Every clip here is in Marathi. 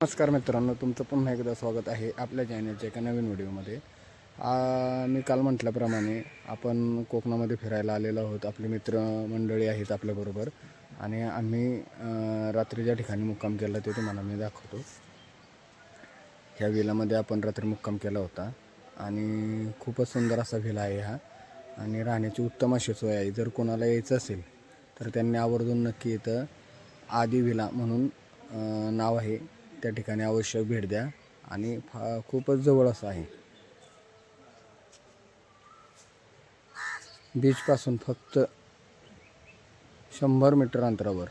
नमस्कार मित्रांनो, तुमचं पुन्हा एकदा स्वागत आहे आपल्या चॅनलच्या एका नवीन व्हिडिओमध्ये. मी काल म्हटल्याप्रमाणे आपण कोकणामध्ये फिरायला आलेलो आहोत. आपले मित्रमंडळी आहेत आपल्याबरोबर आणि आम्ही रात्री ज्या ठिकाणी मुक्काम केला ते तुम्हाला मी दाखवतो. ह्या विलामध्ये आपण रात्री मुक्काम केला होता आणि खूपच सुंदर असा विला आहे हा आणि राहण्याची उत्तम अशी सोय आहे. जर कोणाला यायचं असेल तर त्यांनी आवर्जून नक्की इथं आदी विला म्हणून नाव आहे, त्या ठिकाणी अवश्य भेट द्या आणि खूपच जवळ असं आहे. बीचपासून फक्त 100 मीटर अंतरावर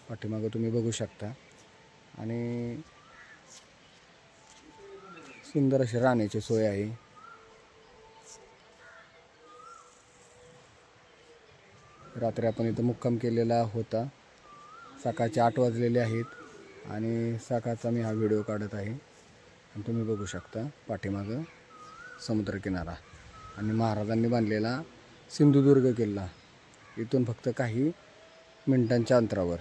पाठीमागं तुम्ही बघू शकता आणि सुंदर अशी राहण्याची सोय आहे. रात्री आपण इथं मुक्काम केलेला होता. सकाळचे 8 वाजलेले आहेत आणि सकाळचा मी हा व्हिडिओ काढत आहे आणि तुम्ही बघू शकता पाठीमागं समुद्रकिनारा आणि महाराजांनी बांधलेला सिंधुदुर्ग किल्ला इथून फक्त काही मिनिटांच्या अंतरावर.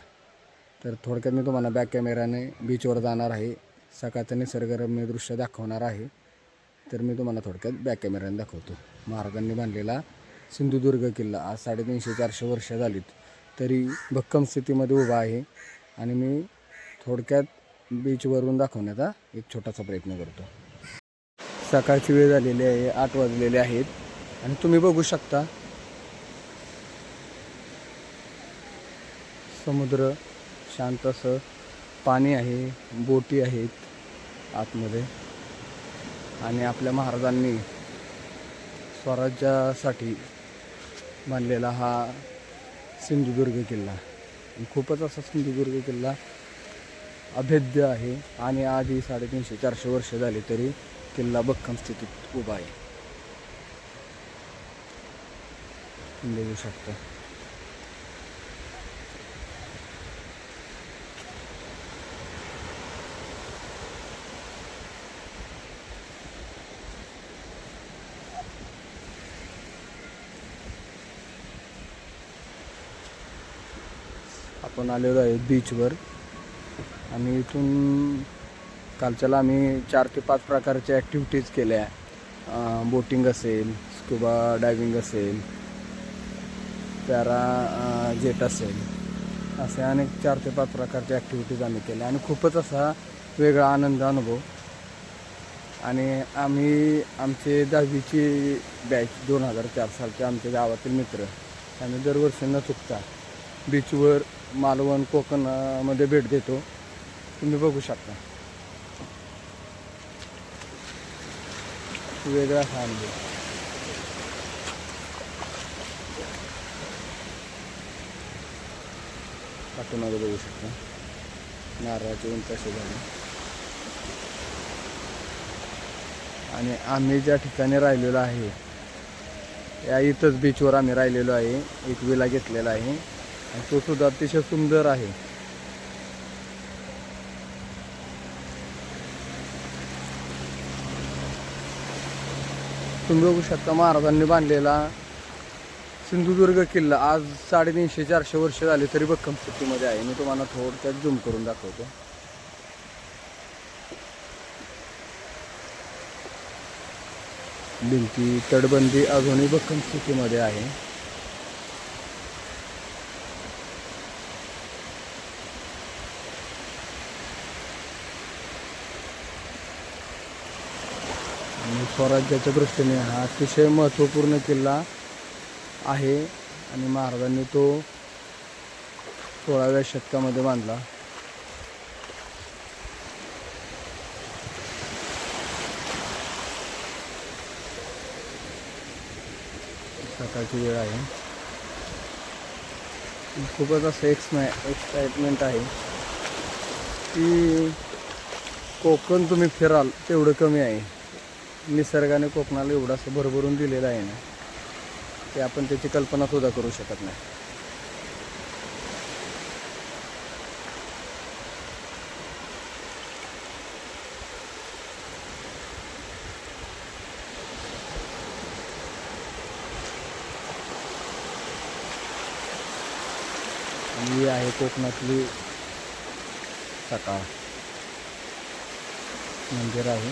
तर थोडक्यात मी तुम्हाला बॅक कॅमेराने बीचवर जाणार आहे, सकाळचं निसर्गरम्य दृश्य दाखवणार आहे. तर मी तुम्हाला थोडक्यात बॅक कॅमेराने दाखवतो. महाराजांनी बांधलेला सिंधुदुर्ग किल्ला आज 350-400 वर्ष झालीत तरी भक्कम स्थितीमध्ये उभा आहे आणि मी थोडक्यात बीचवरून दाखवण्याचा एक छोटासा प्रयत्न करतो. सकाळची वेळ झालेली आहे, 8 वाजलेले आहेत आणि तुम्ही बघू शकता समुद्र, शांत असं पाणी आहे, बोटी आहेत आतमध्ये आणि आपल्या महाराजांनी स्वराज्यासाठी बांधलेला हा सिंधुदुर्ग किल्ला. खूपच असा सिंधुदुर्ग किल्ला अभेद्य आहे आणि आधी 350-400 वर्ष झाली तरी किल्ला भक्कम स्थितीत उभा आहे. बघू शकता आपण आलेलो आहे बीचवर आणि इथून कालच्याला आम्ही 4 ते 5 प्रकारच्या ॲक्टिव्हिटीज केल्या. बोटिंग असेल, स्कुबा डायविंग असेल, पॅरा जेट असेल, असे अनेक 4 ते 5 प्रकारच्या ॲक्टिव्हिटीज आम्ही केल्या आणि खूपच असा वेगळा आनंद अनुभव. आणि आम्ही आमचे 10वीची बॅच 2004 सालचे आमच्या गावातील मित्र आम्ही दरवर्षी न चुकता बीचवर मालवण कोकणमध्ये भेट देतो. तुम्ही बघू शकता वेगळा हा अनुभव. पाठीमागे बघू शकता नारळाची उंच अशी झाली आणि आम्ही ज्या ठिकाणी राहिलेलो आहे या इथंच बीचवर आम्ही राहिलेलो आहे. एक विला घेतलेला आहे आणि तो सुद्धा अतिशय सुंदर आहे. तुम्ही बघू शकता महाराजांनी बांधलेला सिंधुदुर्ग किल्ला आज 350-400 वर्ष झाली तरी भक्कम स्थितीमध्ये आहे. मी तुम्हाला थोडक्यात झूम करून दाखवतो. भिंती तटबंदी अजूनही भक्कम स्थितीमध्ये आहे. आणि स्वराज्याच्या दृष्टीने हा अतिशय महत्त्वपूर्ण किल्ला आहे आणि महाराजांनी तो 16व्या शतकामध्ये बांधला. सकाळची वेळ आहे, खूपच असं एक्साइटमेंट आहे की कोकण तुम्ही फिराल तेवढं कमी आहे. निसर्गाने कोकणाला एवढं असं भरभरून दिलेलं आहे ना की आपण त्याची कल्पना सुद्धा करू शकत नाही. ही आहे कोकणातली सकाळ. मंदिर आहे.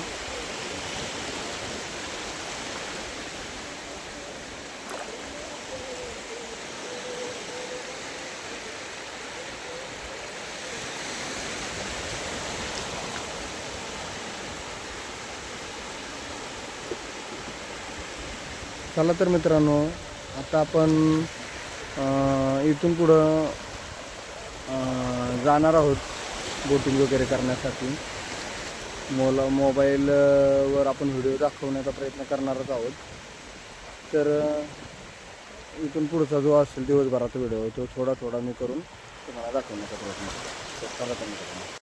चला तर मित्रांनो, आता आपण इथून पुढं जाणार आहोत बोटिंग वगैरे करण्यासाठी. मोबाईलवर आपण व्हिडिओ दाखवण्याचा प्रयत्न करणारच आहोत. तर इथून पुढचा जो असेल दिवसभराचा व्हिडिओ तो थोडा मी करून तुम्हाला दाखवण्याचा प्रयत्न करतो. तर चला तर मित्रांनो.